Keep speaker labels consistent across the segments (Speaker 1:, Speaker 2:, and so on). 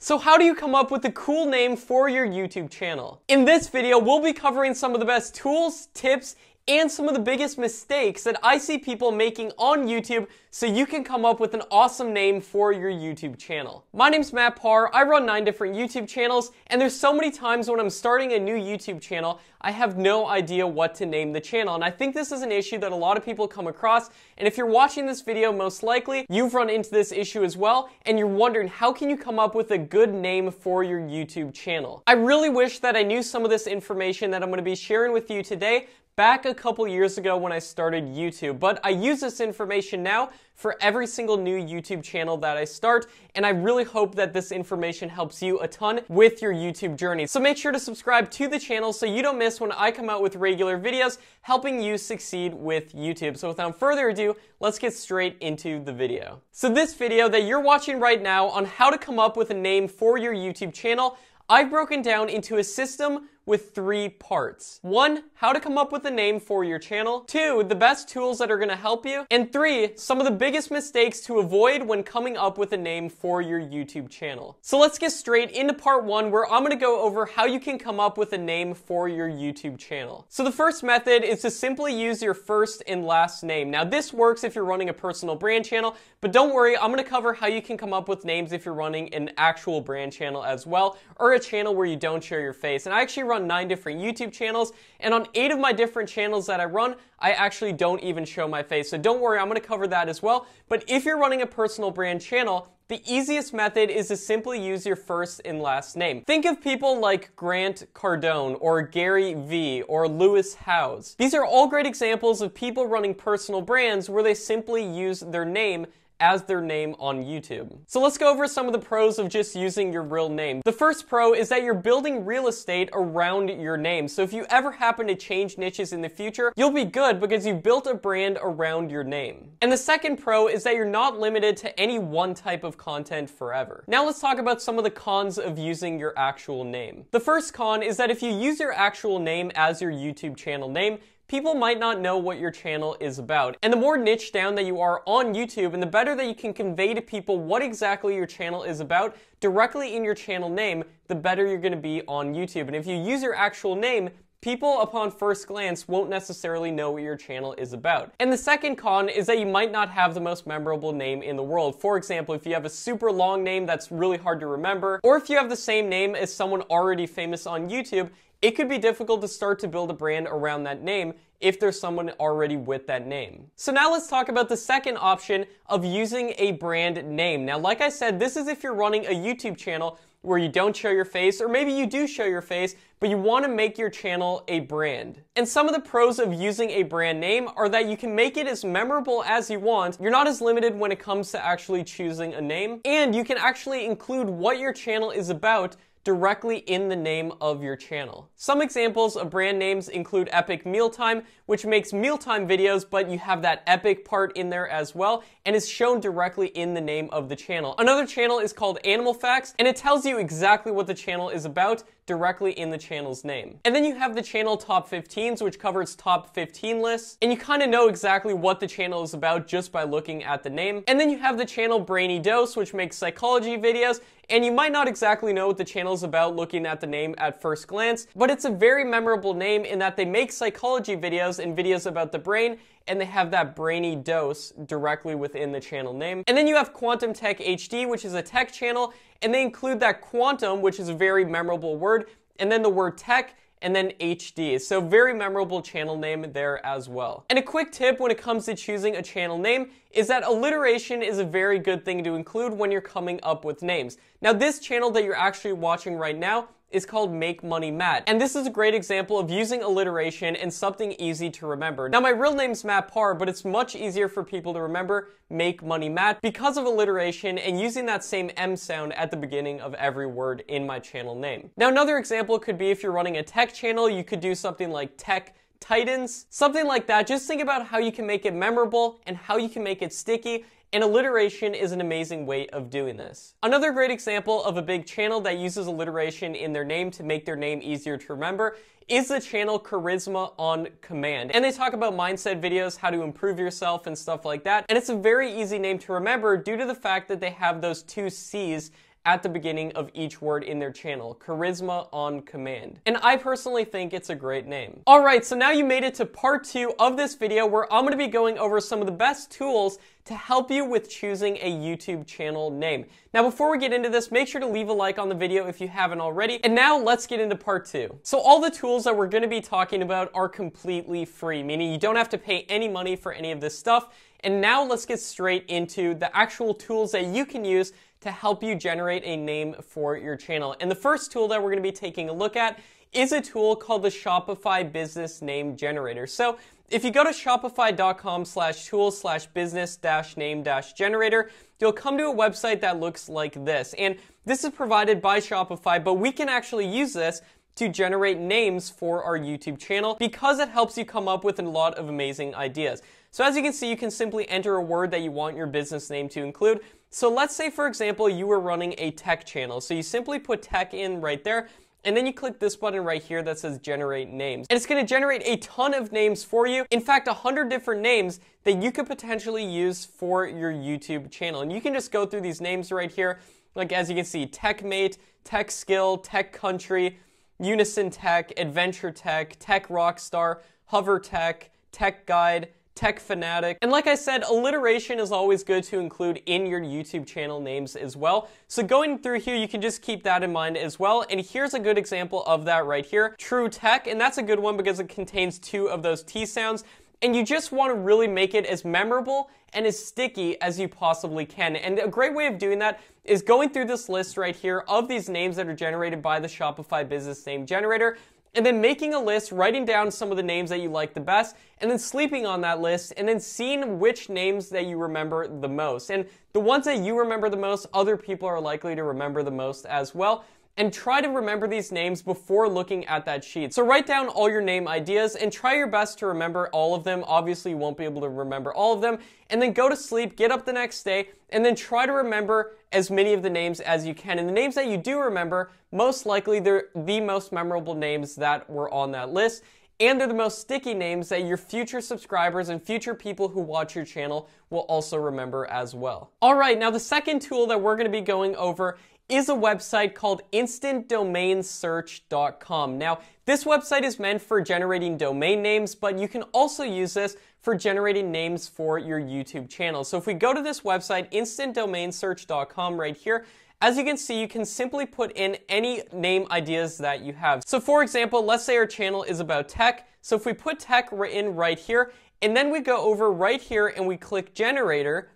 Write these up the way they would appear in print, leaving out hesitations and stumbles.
Speaker 1: So how do you come up with a cool name for your YouTube channel? In this video, we'll be covering some of the best tools, tips, and some of the biggest mistakes that I see people making on YouTube so you can come up with an awesome name for your YouTube channel. My name's Matt Parr, I run 9 different YouTube channels, and there's so many times when I'm starting a new YouTube channel, I have no idea what to name the channel, and I think this is an issue that a lot of people come across, and if you're watching this video, most likely, you've run into this issue as well, and you're wondering how can you come up with a good name for your YouTube channel. I really wish that I knew some of this information that I'm going to be sharing with you today back a couple years ago when I started YouTube, but I use this information now for every single new YouTube channel that I start, and I really hope that this information helps you a ton with your YouTube journey. So make sure to subscribe to the channel so you don't miss when I come out with regular videos helping you succeed with YouTube. So without further ado, let's get straight into the video. So this video that you're watching right now on how to come up with a name for your YouTube channel, I've broken down into a system with 3 parts. 1, how to come up with a name for your channel. 2, the best tools that are going to help you. And 3, some of the biggest mistakes to avoid when coming up with a name for your YouTube channel. So let's get straight into part 1 where I'm going to go over how you can come up with a name for your YouTube channel. So the first method is to simply use your first and last name. Now this works if you're running a personal brand channel, but don't worry, I'm going to cover how you can come up with names if you're running an actual brand channel as well, or a channel where you don't show your face. And I actually run 9 different YouTube channels, and on 8 of my different channels that I run, I actually don't even show my face. So don't worry, I'm going to cover that as well. But if you're running a personal brand channel, the easiest method is to simply use your first and last name. Think of people like Grant Cardone or Gary V or Lewis Howes. These are all great examples of people running personal brands where they simply use their name as their name on YouTube. So let's go over some of the pros of just using your real name. The first pro is that you're building real estate around your name. So if you ever happen to change niches in the future, you'll be good because you've built a brand around your name. And the second pro is that you're not limited to any one type of content forever. Now let's talk about some of the cons of using your actual name. The first con is that if you use your actual name as your YouTube channel name, people might not know what your channel is about. And the more niche down that you are on YouTube, and the better that you can convey to people what exactly your channel is about directly in your channel name, the better you're going to be on YouTube. And if you use your actual name, people upon first glance won't necessarily know what your channel is about. And the second con is that you might not have the most memorable name in the world. For example, if you have a super long name that's really hard to remember, or if you have the same name as someone already famous on YouTube, it could be difficult to start to build a brand around that name if there's someone already with that name. So now let's talk about the second option of using a brand name. Now, like I said, this is if you're running a YouTube channel where you don't show your face, or maybe you do show your face, but you want to make your channel a brand. And some of the pros of using a brand name are that you can make it as memorable as you want, you're not as limited when it comes to actually choosing a name, and you can actually include what your channel is about directly in the name of your channel. Some examples of brand names include Epic Mealtime, which makes mealtime videos, but you have that epic part in there as well, and is shown directly in the name of the channel. Another channel is called Animal Facts, and it tells you exactly what the channel is about directly in the channel's name. And then you have the channel Top 15s, which covers top 15 lists, and you kind of know exactly what the channel is about just by looking at the name. And then you have the channel Brainy Dose, which makes psychology videos, and you might not exactly know what the channel is about looking at the name at first glance, but it's a very memorable name in that they make psychology videos and videos about the brain, and they have that brainy dose directly within the channel name. And then you have Quantum Tech HD, which is a tech channel, and they include that quantum, which is a very memorable word, and then the word tech, and then HD. So very memorable channel name there as well. And a quick tip when it comes to choosing a channel name is that alliteration is a very good thing to include when you're coming up with names. Now this channel that you're actually watching right now is called Make Money Matt, and this is a great example of using alliteration and something easy to remember. Now my real name's Matt Parr, but it's much easier for people to remember Make Money Matt because of alliteration and using that same M sound at the beginning of every word in my channel name. Now another example could be if you're running a tech channel, you could do something like Tech Titans, something like that. Just think about how you can make it memorable and how you can make it sticky, and alliteration is an amazing way of doing this. Another great example of a big channel that uses alliteration in their name to make their name easier to remember is the channel Charisma on Command. And they talk about mindset videos, how to improve yourself and stuff like that. And it's a very easy name to remember due to the fact that they have those 2 C's at the beginning of each word in their channel. Charisma on command. And I personally think it's a great name. Alright, so now you made it to part 2 of this video where I'm going to be going over some of the best tools to help you with choosing a YouTube channel name. Now before we get into this, make sure to leave a like on the video if you haven't already. And now let's get into part 2. So all the tools that we're going to be talking about are completely free, meaning you don't have to pay any money for any of this stuff. And now let's get straight into the actual tools that you can use to help you generate a name for your channel. And the first tool that we're going to be taking a look at is a tool called the Shopify Business Name Generator. So if you go to shopify.com/tools/business-name-generator, you'll come to a website that looks like this. And this is provided by Shopify, but we can actually use this to generate names for our YouTube channel because it helps you come up with a lot of amazing ideas. So as you can see, you can simply enter a word that you want your business name to include. So let's say, for example, you were running a tech channel. So you simply put tech in right there, and then you click this button right here that says generate names. And it's going to generate a ton of names for you. In fact, 100 different names that you could potentially use for your YouTube channel. And you can just go through these names right here. Like as you can see, TechMate, Tech Skill, Tech Country, Unison Tech, Adventure Tech, Tech Rockstar, Hover Tech, Tech Guide, Tech Fanatic. And like I said, alliteration is always good to include in your YouTube channel names as well. So going through here, you can just keep that in mind as well. And here's a good example of that right here, True Tech. And that's a good one because it contains 2 of those T sounds. And you just want to really make it as memorable and as sticky as you possibly can. And a great way of doing that is going through this list right here of these names that are generated by the Shopify Business Name Generator, and then making a list, writing down some of the names that you like the best, and then sleeping on that list, and then seeing which names that you remember the most. And the ones that you remember the most, other people are likely to remember the most as well. And try to remember these names before looking at that sheet. So write down all your name ideas and try your best to remember all of them. Obviously, you won't be able to remember all of them. And then go to sleep, get up the next day, and then try to remember as many of the names as you can. And the names that you do remember, most likely they're the most memorable names that were on that list. And they're the most sticky names that your future subscribers and future people who watch your channel will also remember as well. Alright, now the second tool that we're going to be going over is a website called instantdomainsearch.com. Now, this website is meant for generating domain names, but you can also use this for generating names for your YouTube channel. So if we go to this website, instantdomainsearch.com right here, as you can see, you can simply put in any name ideas that you have. So for example, let's say our channel is about tech. So if we put tech in right here, and then we go over right here and we click generator,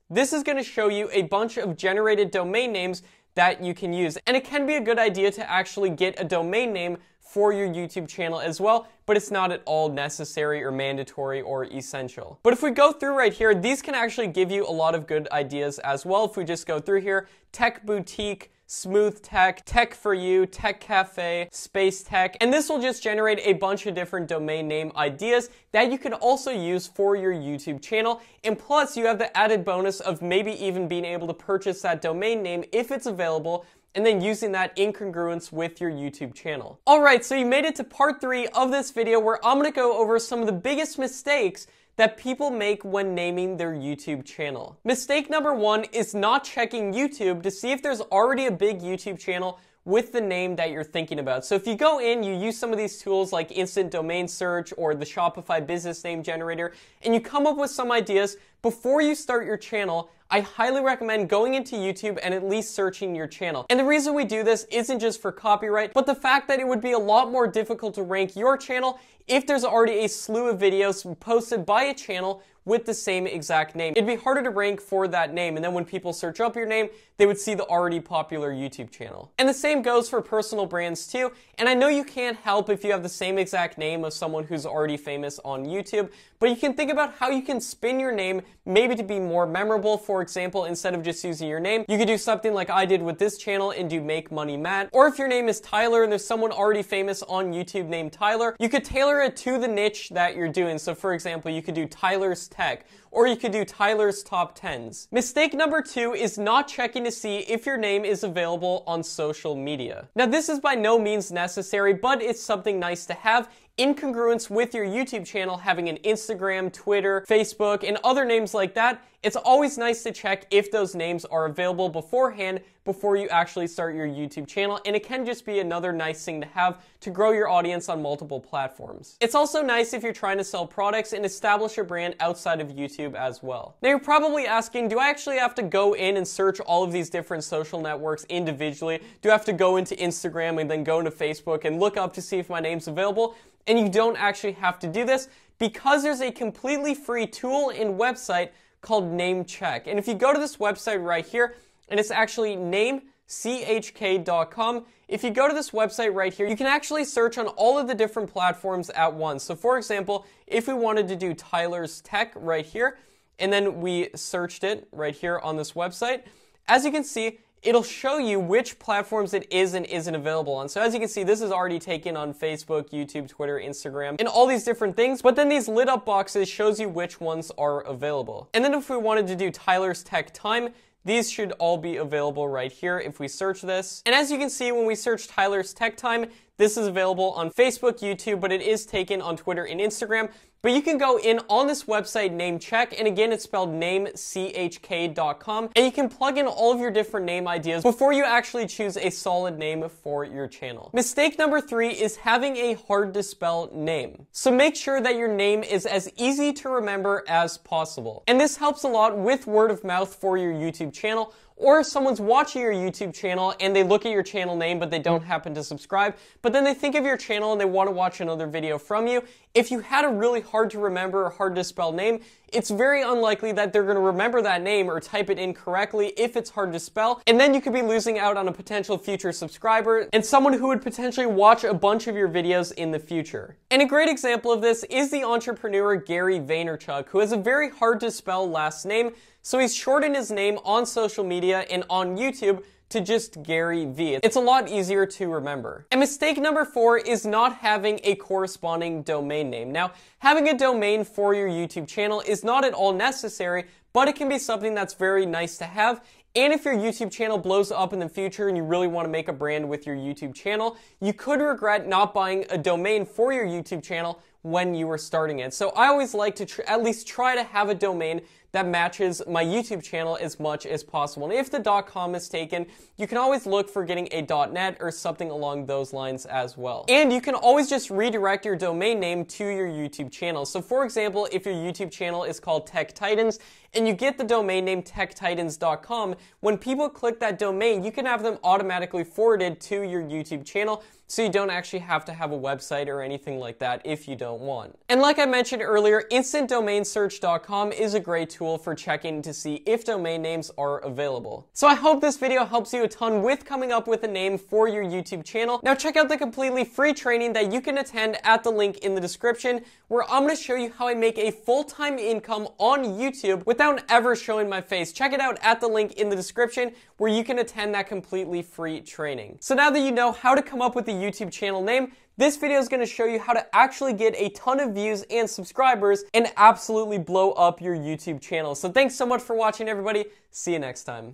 Speaker 1: this is going to show you a bunch of generated domain names that you can use. And it can be a good idea to actually get a domain name for your YouTube channel as well, but it's not at all necessary or mandatory or essential. But if we go through right here, these can actually give you a lot of good ideas as well. If we just go through here, Tech Boutique, Smooth Tech, Tech for You, Tech Cafe, Space Tech, and this will just generate a bunch of different domain name ideas that you can also use for your YouTube channel. And plus, you have the added bonus of maybe even being able to purchase that domain name if it's available, and then using that in congruence with your YouTube channel. Alright, so you made it to part 3 of this video where I'm going to go over some of the biggest mistakes that people make when naming their YouTube channel. Mistake number 1 is not checking YouTube to see if there's already a big YouTube channel with the name that you're thinking about. So if you go in, you use some of these tools like Instant Domain Search or the Shopify Business Name Generator, and you come up with some ideas before you start your channel, I highly recommend going into YouTube and at least searching your channel. And the reason we do this isn't just for copyright, but the fact that it would be a lot more difficult to rank your channel if there's already a slew of videos posted by a channel with the same exact name. It'd be harder to rank for that name, and then when people search up your name, they would see the already popular YouTube channel. And the same goes for personal brands too, and I know you can't help if you have the same exact name of someone who's already famous on YouTube, but you can think about how you can spin your name maybe to be more memorable. For example, instead of just using your name, you could do something like I did with this channel and do Make Money Matt. Or if your name is Tyler and there's someone already famous on YouTube named Tyler, you could tailor it to the niche that you're doing. So for example, you could do Tyler's Tech, or you could do Tyler's Top 10s. Mistake number 2 is not checking to see if your name is available on social media. Now this is by no means necessary, but it's something nice to have in congruence with your YouTube channel. Having an Instagram, Twitter, Facebook, and other names like that it's always nice to check if those names are available beforehand before you actually start your YouTube channel, and it can just be another nice thing to have to grow your audience on multiple platforms. It's also nice if you're trying to sell products and establish a brand outside of YouTube as well. Now you're probably asking, do I actually have to go in and search all of these different social networks individually? Do I have to go into Instagram and then go into Facebook and look up to see if my name's available? And you don't actually have to do this because there's a completely free tool and website called Name Check. And if you go to this website right here, and it's actually namechk.com. If you go to this website right here, you can actually search on all of the different platforms at once. So for example, if we wanted to do Tyler's Tech right here, and then we searched it right here on this website, as you can see, it'll show you which platforms it is and isn't available on. So as you can see, this is already taken on Facebook, YouTube, Twitter, Instagram, and all these different things, but then these lit up boxes shows you which ones are available. And then if we wanted to do Tyler's Tech Time, these should all be available right here if we search this. And as you can see, when we search Tyler's Tech Time, this is available on Facebook, YouTube, but it is taken on Twitter and Instagram. But you can go in on this website, Name Check, and again, it's spelled namechk.com, and you can plug in all of your different name ideas before you actually choose a solid name for your channel. Mistake number 3 is having a hard to spell name. So make sure that your name is as easy to remember as possible. And this helps a lot with word of mouth for your YouTube channel, or if someone's watching your YouTube channel and they look at your channel name but they don't happen to subscribe, but then they think of your channel and they want to watch another video from you. If you had a really hard to remember or hard to spell name, it's very unlikely that they're going to remember that name or type it in correctly if it's hard to spell, and then you could be losing out on a potential future subscriber and someone who would potentially watch a bunch of your videos in the future. And a great example of this is the entrepreneur Gary Vaynerchuk, who has a very hard to spell last name, so he's shortened his name on social media and on YouTube to just Gary V. It's a lot easier to remember. And mistake number 4 is not having a corresponding domain name. Now, having a domain for your YouTube channel is not at all necessary, but it can be something that's very nice to have. And if your YouTube channel blows up in the future and you really want to make a brand with your YouTube channel, you could regret not buying a domain for your YouTube channel when you were starting it. So I always like to at least try to have a domain that matches my YouTube channel as much as possible. And if the .com is taken, you can always look for getting a .net or something along those lines as well. And you can always just redirect your domain name to your YouTube channel. So for example, if your YouTube channel is called Tech Titans and you get the domain name techtitans.com, when people click that domain, you can have them automatically forwarded to your YouTube channel, so you don't actually have to have a website or anything like that if you don't want. And like I mentioned earlier, instantdomainsearch.com is a great tool for checking to see if domain names are available. So I hope this video helps you a ton with coming up with a name for your YouTube channel. Now check out the completely free training that you can attend at the link in the description, where I'm going to show you how I make a full-time income on YouTube without ever showing my face. Check it out at the link in the description, where you can attend that completely free training. So now that you know how to come up with a YouTube channel name, this video is going to show you how to actually get a ton of views and subscribers and absolutely blow up your YouTube channel. So thanks so much for watching, everybody. See you next time.